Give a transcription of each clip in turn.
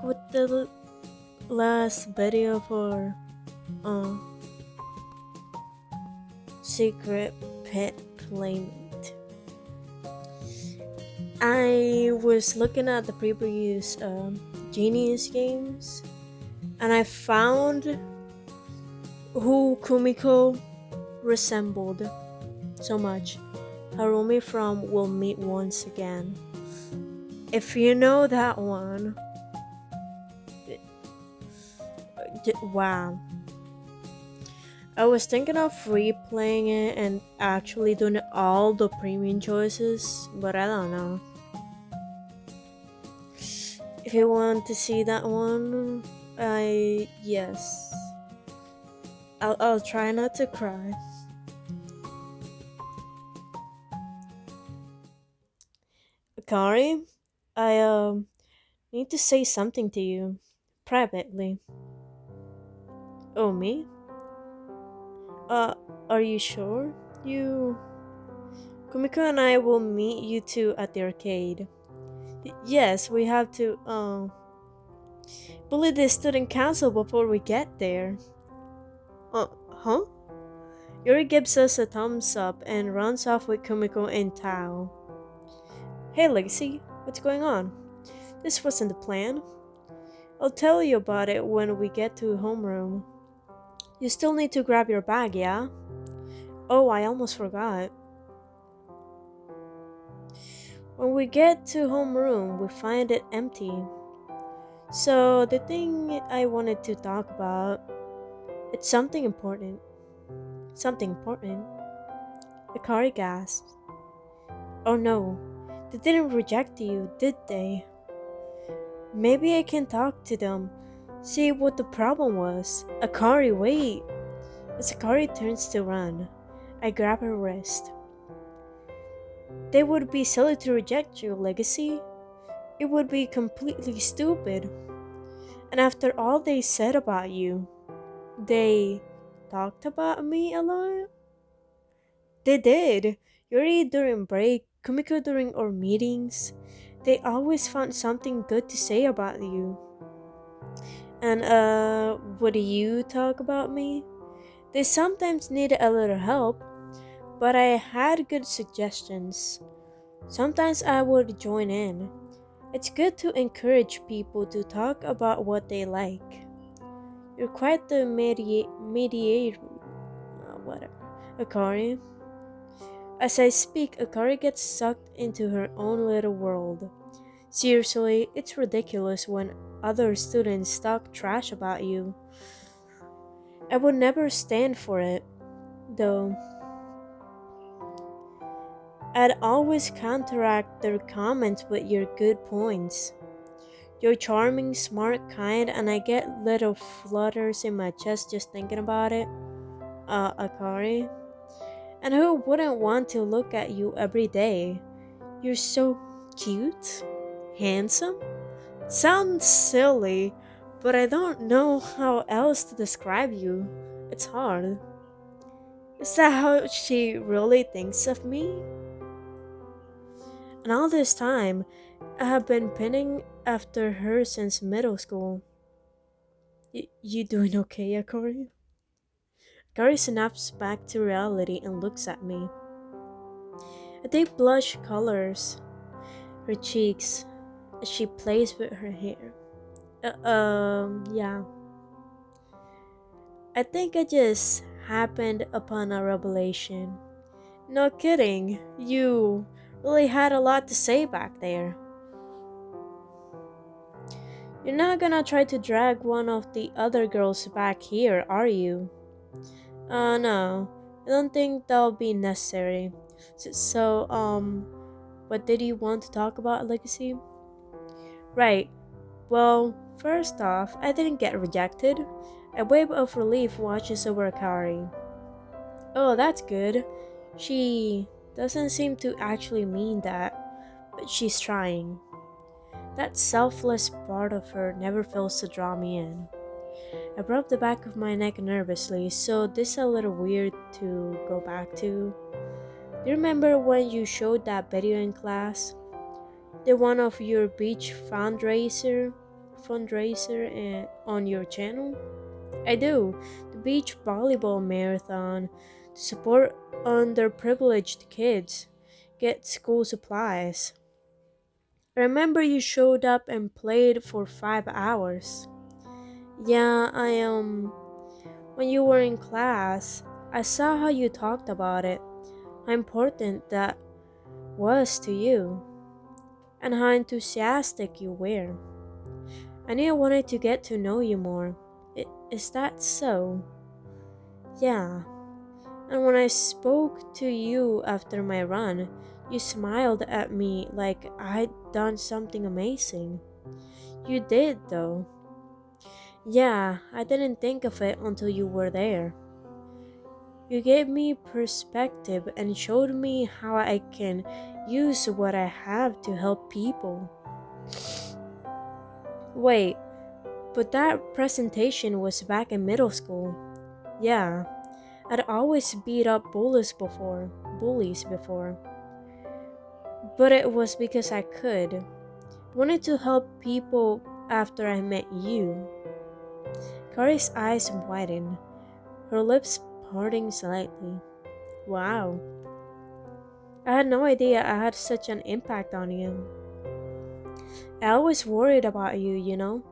with the last video for uh, Secret Pet Playmate. I was looking at the previous Genius games and I found who Kumiko resembled so much. Harumi from We'll Meet Once Again. If you know that one, wow. I was thinking of replaying it and actually doing all the premium choices, but I don't know. If you want to see that one, yes. I'll try not to cry. Akari, I need to say something to you privately. Oh, me? Uh, are you sure? Kumiko and I will meet you two at the arcade. Yes, we have to, bully the student council before we get there. Huh? Yuri gives us a thumbs up and runs off with Kumiko and Tao. Hey, Legacy, what's going on? This wasn't the plan. I'll tell you about it when we get to homeroom. You still need to grab your bag, yeah? Oh, I almost forgot. When we get to homeroom, we find it empty. So, the thing I wanted to talk about, it's something important. Something important. Akari gasps. Oh no, they didn't reject you, did they? Maybe I can talk to them, see what the problem was. Akari, wait! As Akari turns to run, I grab her wrist. They would be silly to reject you, Legacy. It would be completely stupid. And after all they said about you, they talked about me a lot? They did. Yuri during break, Kumiko during our meetings. They always found something good to say about you. And what do you talk about me? They sometimes need a little help, but I had good suggestions. Sometimes I would join in. It's good to encourage people to talk about what they like. You're quite the mediator. Whatever. Akari. As I speak, Akari gets sucked into her own little world. Seriously, it's ridiculous when other students talk trash about you. I would never stand for it, though. I'd always counteract their comments with your good points. You're charming, smart, kind, and I get little flutters in my chest just thinking about it. Akari. And who wouldn't want to look at you every day? You're so cute, handsome. Sounds silly, but I don't know how else to describe you. It's hard. Is that how she really thinks of me? And all this time, I have been pinning after her since middle school. You doing okay, Akari? Akari snaps back to reality and looks at me. A deep blush colors her cheeks as she plays with her hair. Yeah. I think I just happened upon a revelation. No kidding, you really had a lot to say back there. You're not gonna try to drag one of the other girls back here, are you? No. I don't think that'll be necessary. So, what did you want to talk about, Legacy? Right. Well, first off, I didn't get rejected. A wave of relief washes over Akari. Oh, that's good. She doesn't seem to actually mean that, but she's trying. That selfless part of her never fails to draw me in. I rubbed the back of my neck nervously, so this is a little weird to go back to. Do you remember when you showed that video in class? The one of your beach fundraiser fundraiser on your channel? I do. The beach volleyball marathon to support underprivileged kids, get school supplies. I remember you showed up and played for 5 hours. Yeah, when you were in class, I saw how you talked about it, how important that was to you, and how enthusiastic you were. I knew I wanted to get to know you more. Is that so? Yeah. And when I spoke to you after my run, you smiled at me like I'd done something amazing. You did, though. Yeah, I didn't think of it until you were there. You gave me perspective and showed me how I can use what I have to help people. Wait, but that presentation was back in middle school. Yeah, I'd always beat up bullies before, but it was because I could. Wanted to help people after I met you. Kari's eyes widened, her lips parting slightly. Wow, I had no idea I had such an impact on you. I always worried about you.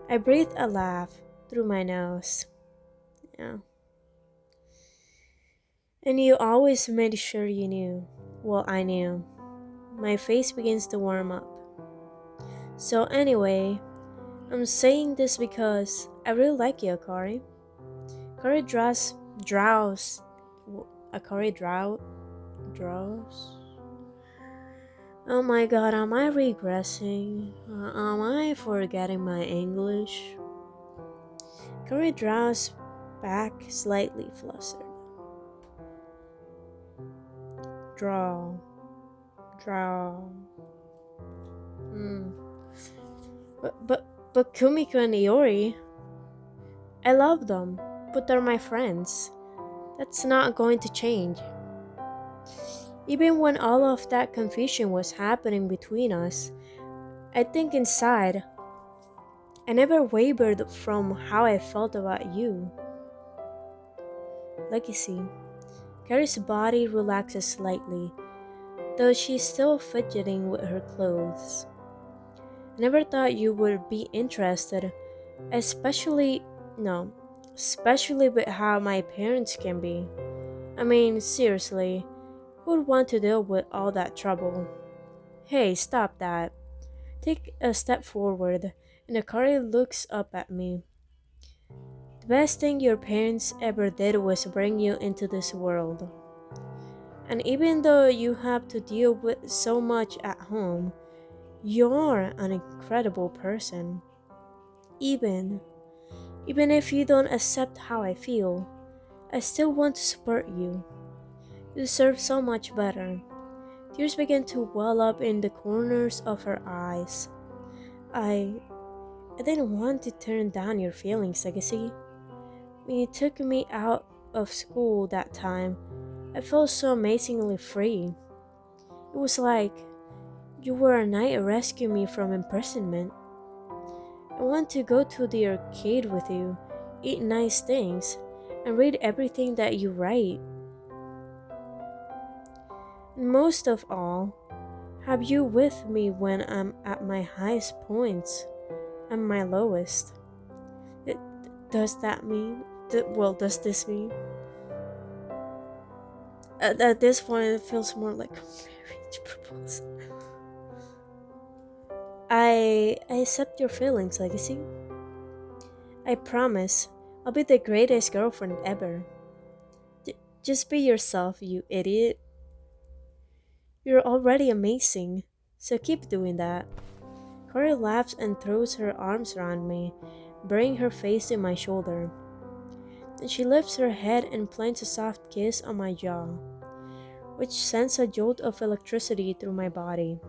I breathed a laugh through my nose. Yeah. And you always made sure you knew. Well, I knew. My face begins to warm up. So, anyway, I'm saying this because I really like you, Akari. Akari draws. Akari draws. Oh my god, am I regressing? Am I forgetting my English? Akari draws back, slightly flustered. Draw. Draw. Hmm. But Kumiko and Iori, I love them, but they're my friends. That's not going to change. Even when all of that confusion was happening between us, I think inside, I never wavered from how I felt about you. Legacy. Carrie's body relaxes slightly, though she's still fidgeting with her clothes. I never thought you would be interested, especially, no, especially with how my parents can be. I mean, seriously, who would want to deal with all that trouble? Hey, stop that. Take a step forward, and Akari looks up at me. The best thing your parents ever did was bring you into this world. And even though you have to deal with so much at home, you're an incredible person. Even even if you don't accept how I feel, I still want to support you. You deserve so much better. Tears began to well up in the corners of her eyes. I I didn't want to turn down your feelings, Legacy. When you took me out of school that time, I felt so amazingly free. It was like you were a knight rescuing me from imprisonment. I want to go to the arcade with you, eat nice things, and read everything that you write. And most of all, have you with me when I'm at my highest points and my lowest. It, does that mean? Does this mean? At this point, it feels more like a marriage proposal. I accept your feelings, Legacy. I promise I'll be the greatest girlfriend ever. Just be yourself, you idiot. You're already amazing, so keep doing that. Cory laughs and throws her arms around me, burying her face in my shoulder. Then she lifts her head and plants a soft kiss on my jaw, which sends a jolt of electricity through my body.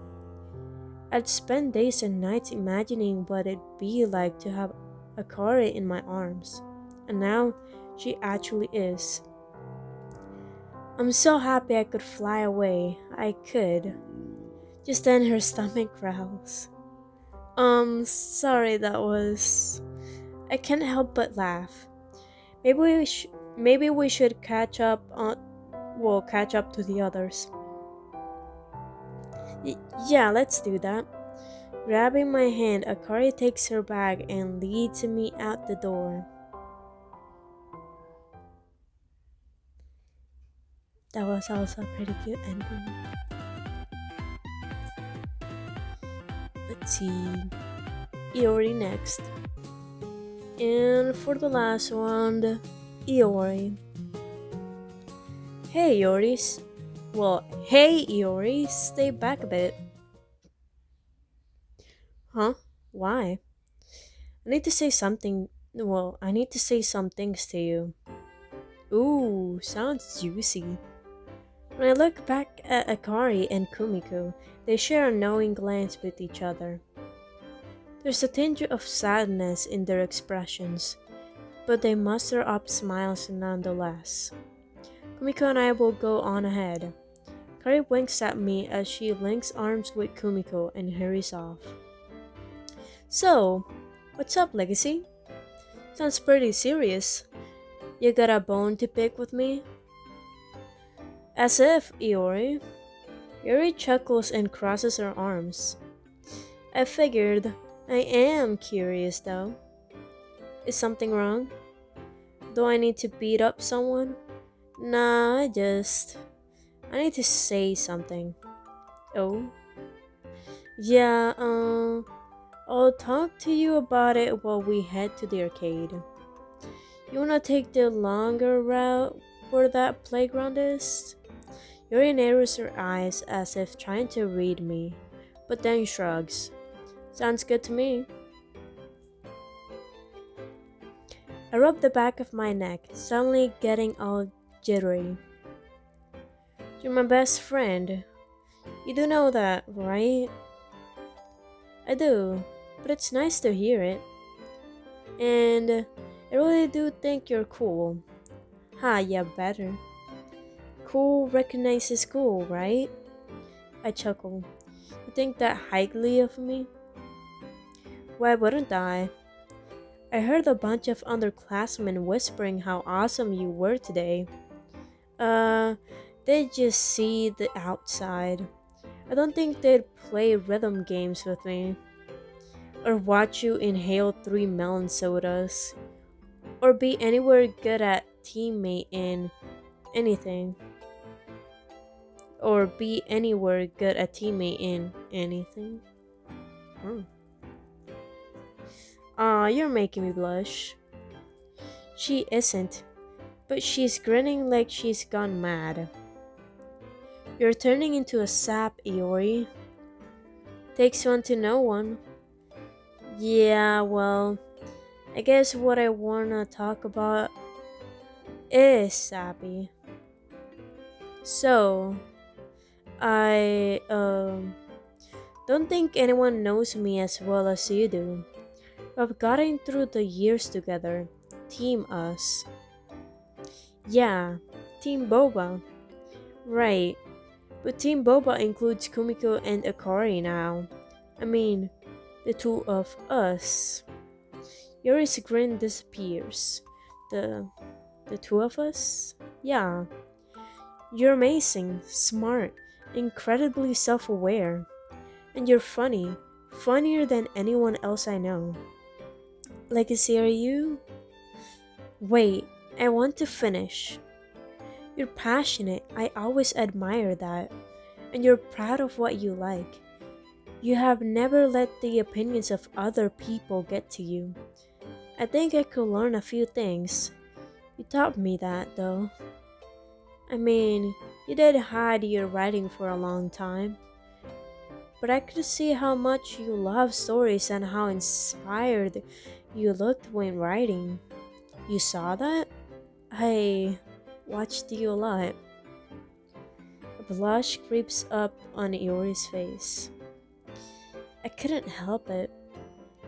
I'd spend days and nights imagining what it'd be like to have Akari in my arms, and now she actually is. I'm so happy I could fly away. I could. Just then her stomach growls. Sorry that was. I can't help but laugh. Maybe we sh- Maybe we should catch up to the others. Y- yeah, let's do that. Grabbing my hand, Akari takes her bag and leads me out the door. That was also a pretty cute ending. Let's see. Iori next. And for the last one, Iori. Hey Ioris. Hey Iori, stay back a bit. Huh? Why? I need to say something. I need to say some things to you. Ooh, sounds juicy. When I look back at Akari and Kumiko, they share a knowing glance with each other. There's a tinge of sadness in their expressions, but they muster up smiles nonetheless. Kumiko and I will go on ahead. Kari winks at me as she links arms with Kumiko and hurries off. So, what's up, Legacy? Sounds pretty serious. You got a bone to pick with me? As if, Iori. Iori chuckles and crosses her arms. I figured. I am curious though. Is something wrong? Do I need to beat up someone? Nah, I need to say something. Oh? Yeah, I'll talk to you about it while we head to the arcade. You wanna take the longer route where that playground is? Yuri narrows her eyes as if trying to read me, but then shrugs. Sounds good to me. I rub the back of my neck, suddenly getting all jittery. You're my best friend. You do know that, right? I do, but it's nice to hear it. And I really do think you're cool. Ha, yeah, better. Cool recognizes cool, right? I chuckle. You think that highly of me? Why wouldn't I? I heard a bunch of underclassmen whispering how awesome you were today. Uh, they just see the outside. I don't think they'd play rhythm games with me. Or watch you inhale 3 melon sodas. Or be anywhere good at teammate in anything. Or be anywhere good at teammate in anything. Hmm. Aw, you're making me blush. She isn't, but she's grinning like she's gone mad. You're turning into a sap, Iori. Takes one to know one. Yeah, well, I guess what I wanna talk about is sappy. So, I don't think anyone knows me as well as you do. We've gotten through the years together. Team us. Yeah, Team Boba. Right. But Team Boba includes Kumiko and Akari now. I mean, the two of us. Yuri's grin disappears. The the two of us? Yeah. You're amazing, smart, incredibly self-aware. And you're funny. Funnier than anyone else I know. Legacy, are you? Wait, I want to finish. You're passionate. I always admire that. And you're proud of what you like. You have never let the opinions of other people get to you. I think I could learn a few things. You taught me that, though. I mean, you did hide your writing for a long time. But I could see how much you love stories and how inspired you looked when writing. You saw that? I watched you a lot. A blush creeps up on Iori's face. I couldn't help it.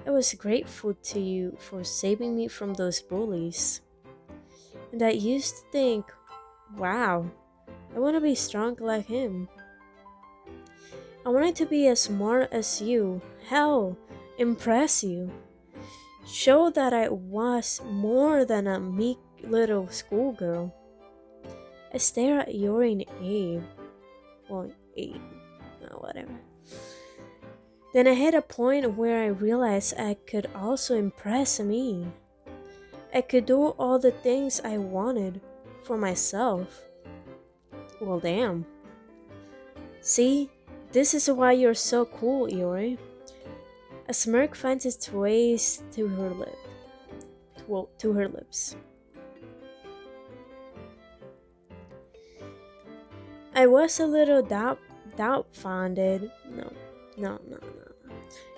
I was grateful to you for saving me from those bullies. And I used to think, wow, I want to be strong like him. I wanted to be as smart as you. Hell, Impress you. Show that I was more than a meek little schoolgirl. I stare at Iori and Abe. Well, Abe. Whatever. Then I hit a point where I realized I could also impress me. I could do all the things I wanted for myself. Well, damn. See, this is why you're so cool, Iori. A smirk finds its ways to her lip. Well, to her lips. I was a little doubt-founded. No.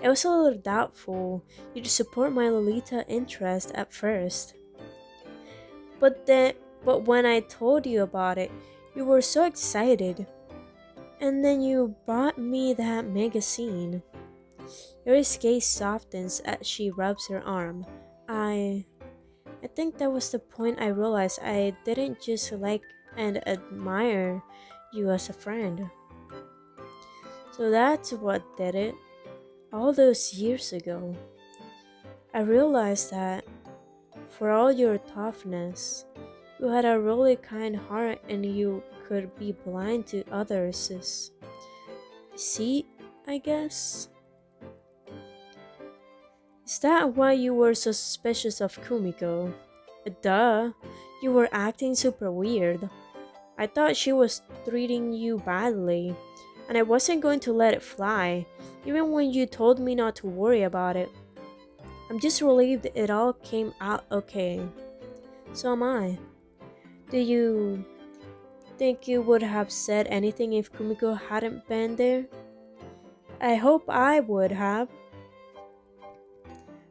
I was a little doubtful you'd support my Lolita interest at first. But when I told you about it, you were so excited. And then you bought me that magazine. Your gaze softens as she rubs her arm. I I think that was the point I realized I didn't just like and admire you as a friend. So that's what did it. All those years ago, I realized that for all your toughness, you had a really kind heart and you could be blind to others' deceit, I guess. Is that why you were so suspicious of Kumiko? Duh, you were acting super weird. I thought she was treating you badly, and I wasn't going to let it fly, even when you told me not to worry about it. I'm just relieved it all came out okay. So am I. Do you think you would have said anything if Kumiko hadn't been there? I hope I would have.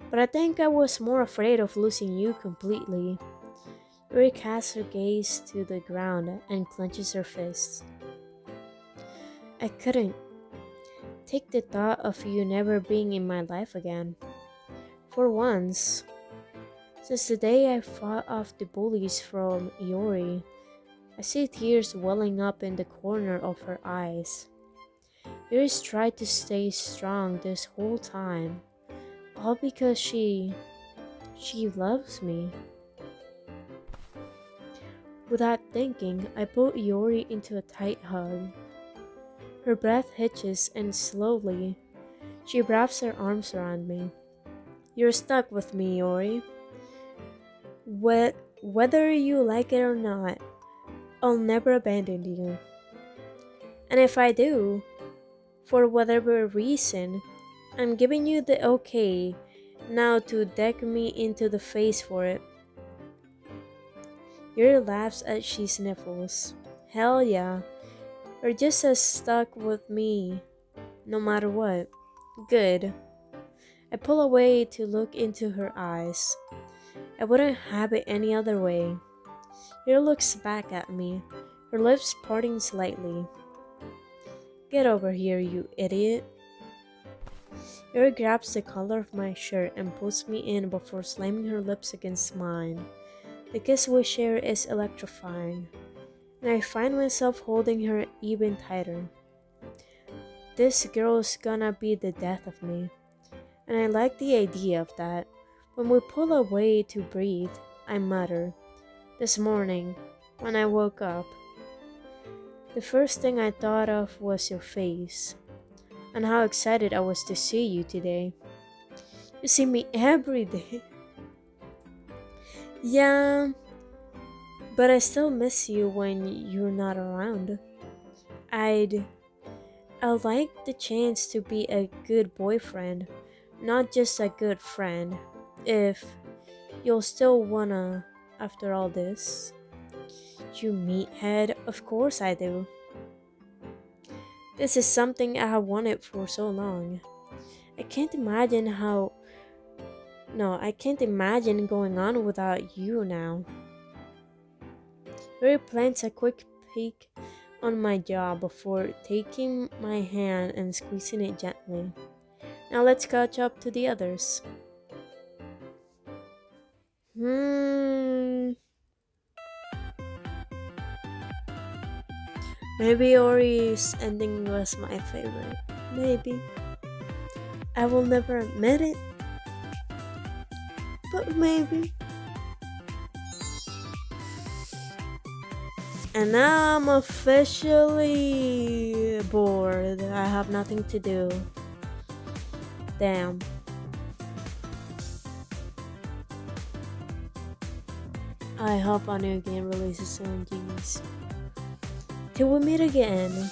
But I think I was more afraid of losing you completely. Yuri casts her gaze to the ground and clenches her fists. I couldn't take the thought of you never being in my life again. For once, since the day I fought off the bullies from Iori, I see tears welling up in the corner of her eyes. Yuri's tried to stay strong this whole time, all because she loves me. Without thinking, I pull Iori into a tight hug. Her breath hitches and slowly, she wraps her arms around me. You're stuck with me, Iori. Whether you like it or not, I'll never abandon you. And if I do, for whatever reason, I'm giving you the okay now to deck me into the face for it. Yuri laughs as she sniffles. Hell yeah, you're just as stuck with me, no matter what. Good. I pull away to look into her eyes. I wouldn't have it any other way. Yuri looks back at me, her lips parting slightly. Get over here, you idiot. Yuri grabs the collar of my shirt and pulls me in before slamming her lips against mine. The kiss we share is electrifying, and I find myself holding her even tighter. This girl's gonna be the death of me, and I like the idea of that. When we pull away to breathe, I mutter, this morning, when I woke up, the first thing I thought of was your face, and how excited I was to see you today. You see me every day. Yeah, but I still miss you when you're not around. I'd I'd like the chance to be a good boyfriend, not just a good friend. If you'll still wanna after all this. You meathead, of course I do. This is something I have wanted for so long. I can't imagine how No, I can't imagine going on without you now. Yuri plants a quick peek on my jaw before taking my hand and squeezing it gently. Now let's catch up to the others. Hmm. Maybe Ori's ending was my favorite. Maybe. I will never admit it, but maybe. And now I'm officially bored. I have nothing to do. Damn. I hope a new game releases soon, jeez. Till we meet again.